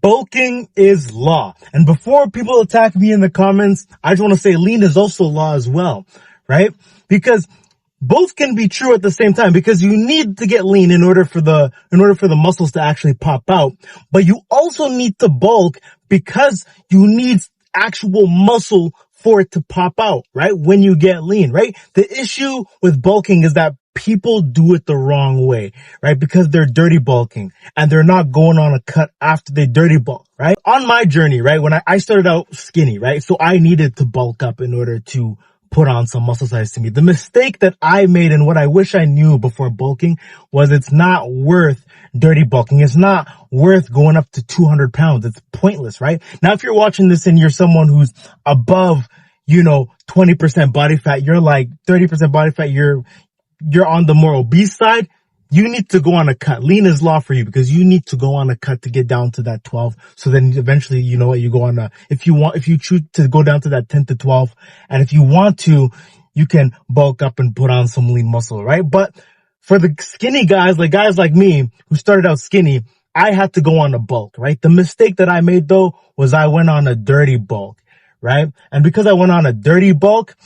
Bulking is law. And before people attack me in the comments, I just want to say lean is also law as well, right? Because both can be true at the same time, because you need to get lean in order for the muscles to actually pop out. But you also need to bulk because you need actual muscle for it to pop out, right? When you get lean, right? The issue with bulking is that people do it the wrong way, right? Because they're dirty bulking and they're not going on a cut after they dirty bulk, right? On my journey, right? When I started out skinny, right? So I needed to bulk up in order to put on some muscle size to me. The mistake that I made and what I wish I knew before bulking was it's not worth dirty bulking. It's not worth going up to 200 pounds. It's pointless, right? Now, if you're watching this and you're someone who's above, 20% body fat, you're like 30% body fat, you're on the more obese side, you need to go on a cut. Lean is law for you because you need to go on a cut to get down to that 12. So then eventually, you go on if you choose to go down to that 10 to 12, and if you want to, you can bulk up and put on some lean muscle, right? But for the skinny guys like me who started out skinny, I had to go on a bulk, right? The mistake that I made though was I went on a dirty bulk, right? And because I went on a dirty bulk,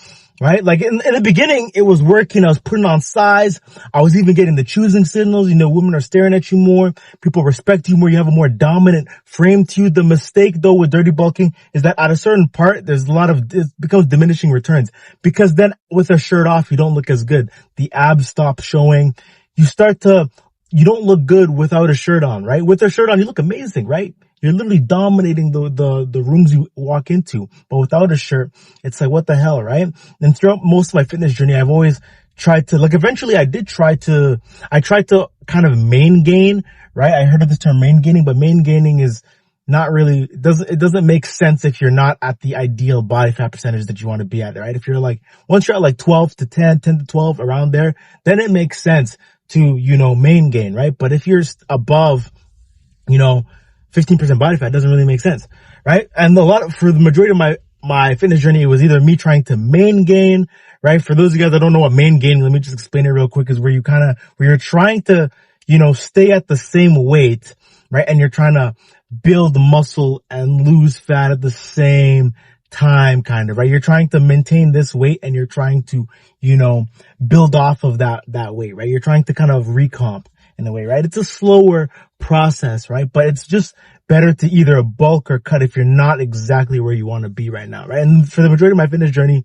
right? Like in the beginning, it was working. I was putting on size. I was even getting the choosing signals. Women are staring at you more. People respect you more. You have a more dominant frame to you. The mistake though with dirty bulking is that at a certain part, it becomes diminishing returns, because then with a shirt off, you don't look as good. The abs stop showing. You don't look good without a shirt on, right? With a shirt on, you look amazing, right? You're literally dominating the rooms you walk into. But without a shirt, it's like, what the hell, right? And throughout most of my fitness journey, I've always tried to, eventually I tried to kind of main gain, right? I heard of the term main gaining, but main gaining is not really, it doesn't make sense if you're not at the ideal body fat percentage that you want to be at, right? If you're once you're at 12 to 10, 10 to 12, around there, then it makes sense to, main gain, right? But if you're above, 15% body fat, doesn't really make sense, right? And for the majority of my fitness journey, it was either me trying to main gain, right? For those of you guys that don't know what main gaining, let me just explain it real quick, is where you're trying to, stay at the same weight, right? And you're trying to build muscle and lose fat at the same time, kind of, right? You're trying to maintain this weight and you're trying to, build off of that weight, right? You're trying to kind of recomp in a way, right? It's a slower process, right? But it's just better to either bulk or cut if you're not exactly where you want to be right now, right? And for the majority of my fitness journey,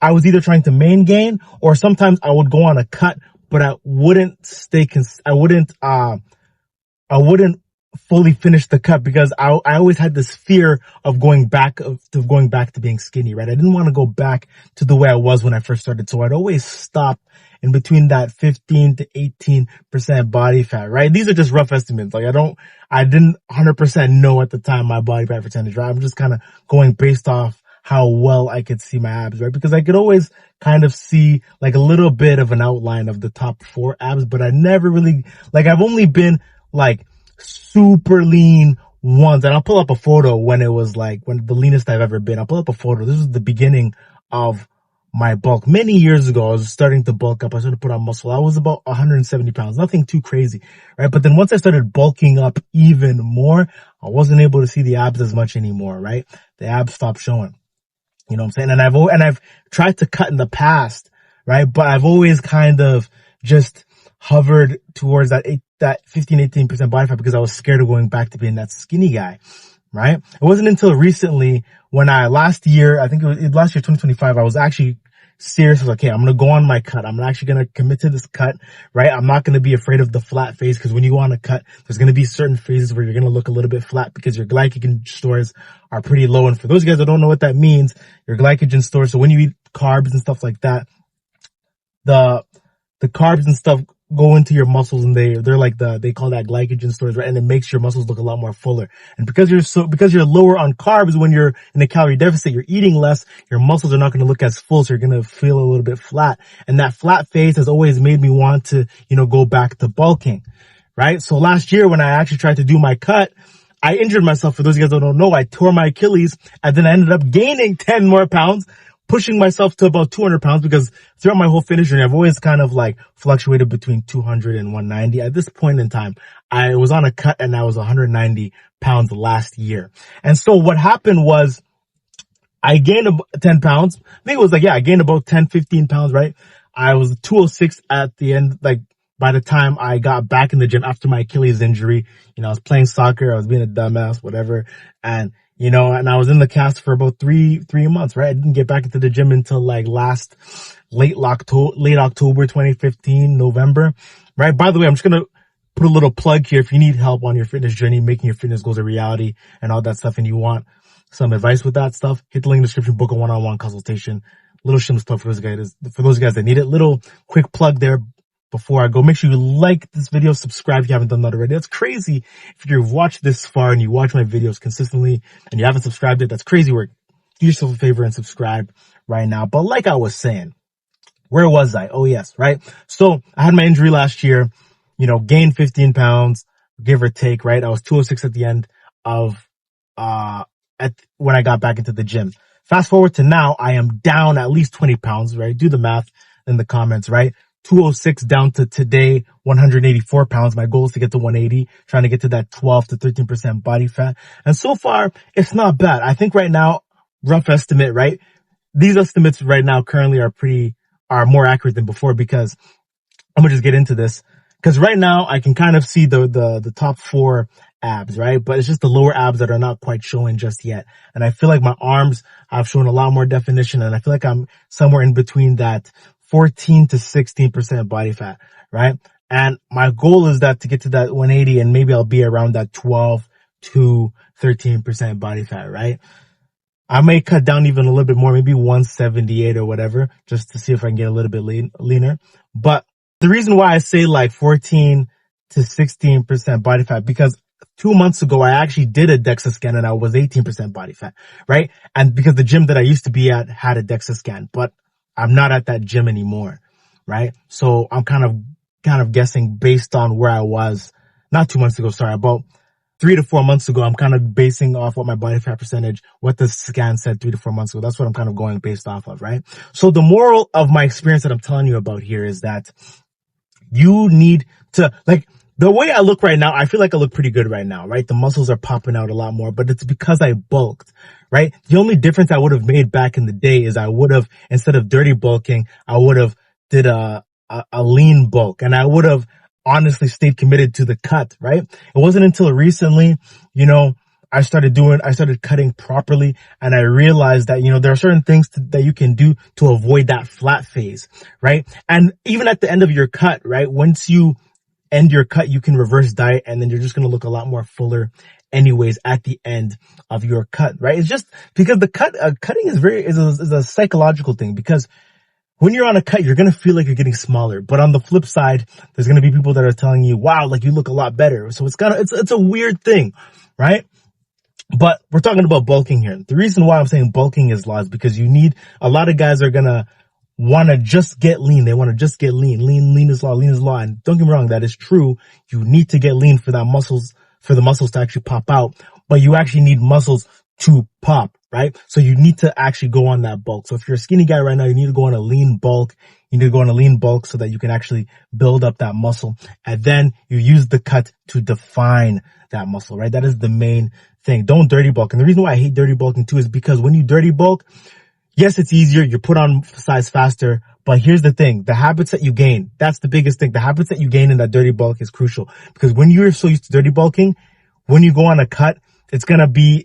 I was either trying to main gain, or sometimes I would go on a cut, but I wouldn't fully finish the cut because I always had this fear of going back to being skinny, right? I didn't want to go back to the way I was when I first started. So I'd always stop in between that 15 to 18% body fat, right? These are just rough estimates. I didn't 100% know at the time my body fat percentage, right? I'm just kind of going based off how well I could see my abs, right? Because I could always kind of see a little bit of an outline of the top 4 abs, but I never really, I've only been super lean once. And I'll pull up a photo when it was when the leanest I've ever been. I'll pull up a photo. This was the beginning of my bulk. Many years ago, I was starting to bulk up. I started to put on muscle. I was about 170 pounds, nothing too crazy, right? But then once I started bulking up even more, I wasn't able to see the abs as much anymore, right? The abs stopped showing. You know what I'm saying? And I've tried to cut in the past, right? But I've always kind of just hovered towards that 15, 18% body fat because I was scared of going back to being that skinny guy, right? It wasn't until recently when last year, 2025, I was actually serious. I was like, okay, I'm going to go on my cut. I'm actually going to commit to this cut, right? I'm not going to be afraid of the flat phase, because when you go on a cut, there's going to be certain phases where you're going to look a little bit flat because your glycogen stores are pretty low. And for those guys that don't know what that means, your glycogen stores, so when you eat carbs and stuff like that, the carbs and stuff go into your muscles, and they call that glycogen stores, right? And it makes your muscles look a lot more fuller. And because you're lower on carbs, when you're in a calorie deficit, you're eating less, your muscles are not going to look as full, so you're going to feel a little bit flat. And that flat phase has always made me want to, go back to bulking, right? So last year when I actually tried to do my cut, I injured myself. For those of you guys that don't know, I tore my Achilles, and then I ended up gaining 10 more pounds, pushing myself to about 200 pounds, because throughout my whole fitness journey, I've always kind of fluctuated between 200 and 190. At this point in time, I was on a cut and I was 190 pounds last year. And so what happened was I gained 10 pounds. I think it was I gained about 10, 15 pounds, right? I was 206 at the end, by the time I got back in the gym after my Achilles injury. I was playing soccer. I was being a dumbass, whatever. And, and I was in the cast for about three months, right? I didn't get back into the gym until late October 2015, November, right? By the way, I'm just going to put a little plug here. If you need help on your fitness journey, making your fitness goals a reality and all that stuff, and you want some advice with that stuff, hit the link in the description, book a one-on-one consultation. Little shameless plug for those guys that need it. Little quick plug there before I go. Make sure you like this video, subscribe if you haven't done that already. That's crazy. If you've watched this far and you watch my videos consistently and you haven't subscribed yet, that's crazy work. Do yourself a favor and subscribe right now. But like I was saying, where was I? Oh yes, right? So I had my injury last year, gained 15 pounds, give or take, right? I was 206 at the end of, when I got back into the gym. Fast forward to now, I am down at least 20 pounds, right? Do the math in the comments, right? 206 down to today, 184 pounds. My goal is to get to 180, trying to get to that 12 to 13% body fat. And so far, it's not bad. I think right now, rough estimate, right? These estimates right now currently are more accurate than before, because I'm gonna just get into this. Because right now I can kind of see the top 4 abs, right? But it's just the lower abs that are not quite showing just yet. And I feel like my arms have shown a lot more definition, and I feel like I'm somewhere in between that 14 to 16% body fat, right? And my goal is to get to that 180, and maybe I'll be around that 12 to 13% body fat, right? I may cut down even a little bit more, maybe 178 or whatever, just to see if I can get a little bit leaner. But the reason why I say 14 to 16% body fat, because 2 months ago, I actually did a DEXA scan and I was 18% body fat, right? And because the gym that I used to be at had a DEXA scan, but I'm not at that gym anymore, right? So I'm kind of guessing based on where I was, not 2 months ago, sorry, about 3 to 4 months ago. I'm kind of basing off what my body fat percentage, what the scan said 3 to 4 months ago. That's what I'm kind of going based off of, right? So the moral of my experience that I'm telling you about here is that you need to, the way I look right now, I feel like I look pretty good right now, right? The muscles are popping out a lot more, but it's because I bulked, right? The only difference I would have made back in the day is I would have, instead of dirty bulking, I would have did a lean bulk, and I would have honestly stayed committed to the cut, right? It wasn't until recently, I started cutting properly, and I realized that, there are certain things that you can do to avoid that flat phase, right? And even at the end of your cut, right? Once you end your cut, you can reverse diet, and then you're just going to look a lot more fuller anyways at the end of your cut, right? It's just because the cutting is a psychological thing, because when you're on a cut, you're going to feel like you're getting smaller. But on the flip side, there's going to be people that are telling you, wow, you look a lot better. So it's a weird thing, right? But we're talking about bulking here. The reason why I'm saying bulking is law is because a lot of guys are going to want to just get lean. They want to just get lean. Lean is law. Lean is law. And don't get me wrong, that is true. You need to get lean for the muscles to actually pop out, but you actually need muscles to pop, right? So you need to actually go on that bulk. So if you're a skinny guy right now, you need to go on a lean bulk. You need to go on a lean bulk so that you can actually build up that muscle. And then you use the cut to define that muscle, right? That is the main thing. Don't dirty bulk. And the reason why I hate dirty bulking too is because when you dirty bulk, yes, it's easier. You're put on size faster. But here's the thing. The habits that you gain, that's the biggest thing. The habits that you gain in that dirty bulk is crucial, because when you're so used to dirty bulking, when you go on a cut, it's gonna be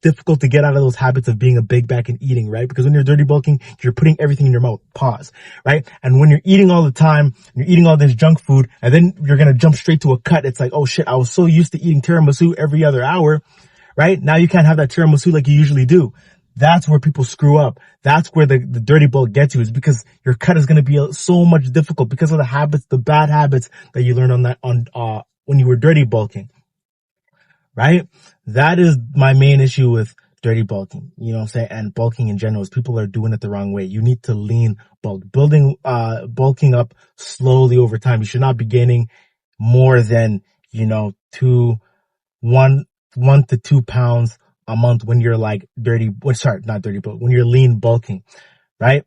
difficult to get out of those habits of being a big back and eating, right? Because when you're dirty bulking, you're putting everything in your mouth, pause, right? And when you're eating all the time, you're eating all this junk food, and then you're gonna jump straight to a cut. It's like, oh shit, I was so used to eating tiramisu every other hour, right? Now you can't have that tiramisu like you usually do. That's where people screw up. That's where the dirty bulk gets you, is because your cut is gonna be so much difficult because of the habits, the bad habits that you learned when you were dirty bulking. Right? That is my main issue with dirty bulking, you know what I'm saying? And bulking in general is people are doing it the wrong way. You need to lean bulk, bulking up slowly over time. You should not be gaining more than, 1 to 2 pounds a month when you're not dirty bulk, when you're lean bulking, right?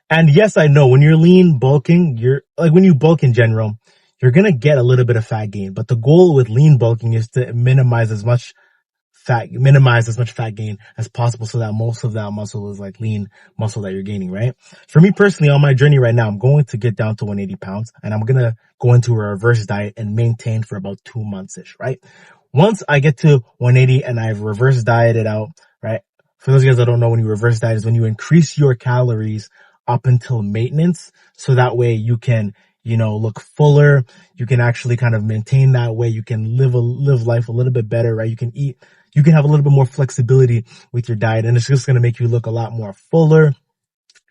And yes, I know when you're lean bulking, when you bulk in general, you're going to get a little bit of fat gain. But the goal with lean bulking is to minimize as much fat gain as possible so that most of that muscle is like lean muscle that you're gaining, right? For me personally, on my journey right now, I'm going to get down to 180 pounds and I'm going to go into a reverse diet and maintain for about 2 months-ish, right? Once I get to 180 and I've reverse dieted out, right? For those of you guys that don't know, when you reverse diet is when you increase your calories up until maintenance. So that way you can, look fuller. You can actually kind of maintain that way. You can live life a little bit better, right? You can have a little bit more flexibility with your diet, and it's just going to make you look a lot more fuller,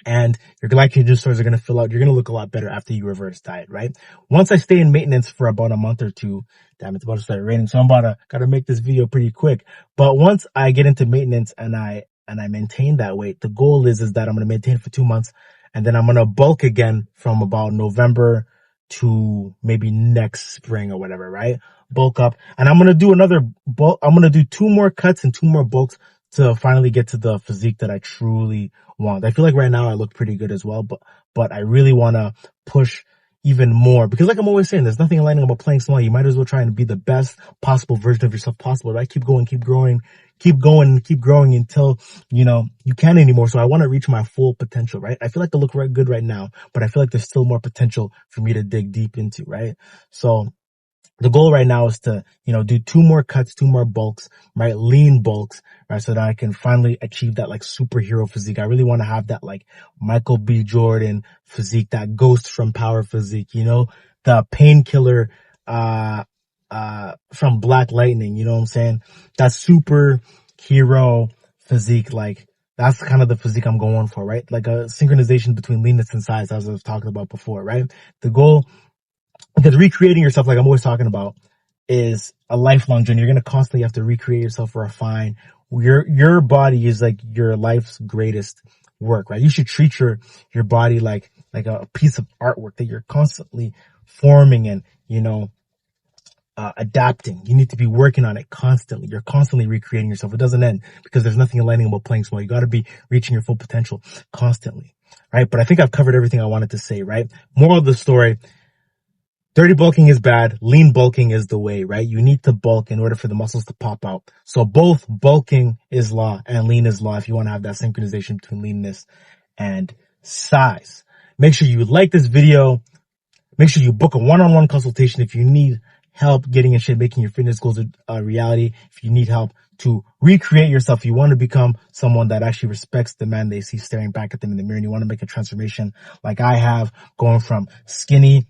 and your glycogen stores are going to fill out. You're going to look a lot better after you reverse diet, right? Once I stay in maintenance for about a month or two, damn, it's about to start raining, so I'm gotta make this video pretty quick. But once I get into maintenance and I maintain that weight, the goal is that I'm going to maintain for 2 months, and then I'm going to bulk again from about November to maybe next spring or whatever, right? Bulk up. And I'm going to do another bulk. I'm going to do 2 more cuts and 2 more bulks to finally get to the physique that I truly want. I feel like right now I look pretty good as well, but I really want to push even more, because like I'm always saying, there's nothing enlightening about playing small. You might as well try and be the best possible version of yourself possible, right? Keep going, keep growing until, you can't anymore. So I want to reach my full potential, right? I feel like I look right good right now, but I feel like there's still more potential for me to dig deep into, right? So the goal right now is to, do 2 more cuts, 2 more bulks, right? Lean bulks, right? So that I can finally achieve that like superhero physique. I really want to have that like Michael B. Jordan physique, that Ghost from Power physique, the painkiller, from Black Lightning, you know what I'm saying? That superhero physique, like that's kind of the physique I'm going for, right? Like a synchronization between leanness and size, as I was talking about before, right? The goal, because recreating yourself, like I'm always talking about, is a lifelong journey. You're going to constantly have to recreate yourself, refine. Your body is like your life's greatest work, right? You should treat your body like a piece of artwork that you're constantly forming and, adapting. You need to be working on it constantly. You're constantly recreating yourself. It doesn't end, because there's nothing enlightening about playing small. You got to be reaching your full potential constantly, right? But I think I've covered everything I wanted to say, right? Moral of the story: dirty bulking is bad. Lean bulking is the way, right? You need to bulk in order for the muscles to pop out. So both bulking is law and lean is law if you want to have that synchronization between leanness and size. Make sure you like this video. Make sure you book a one-on-one consultation if you need help getting in shape, making your fitness goals a reality. If you need help to recreate yourself, you want to become someone that actually respects the man they see staring back at them in the mirror, and you want to make a transformation like I have, going from skinny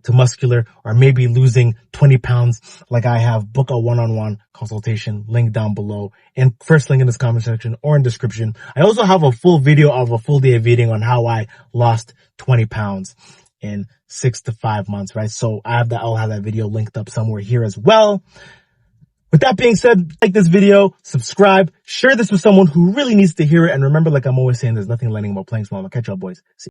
to muscular, or maybe losing 20 pounds like I have, book a one-on-one consultation, link down below, and first link in this comment section or in description. I also have a full video of a full day of eating on how I lost 20 pounds in 6 to 5 months, right? So I'll have that video linked up somewhere here as well. With that being said, like this video, subscribe, share this with someone who really needs to hear it, and remember, like I'm always saying, there's nothing enlightening about playing small. I'll catch y'all, boys. See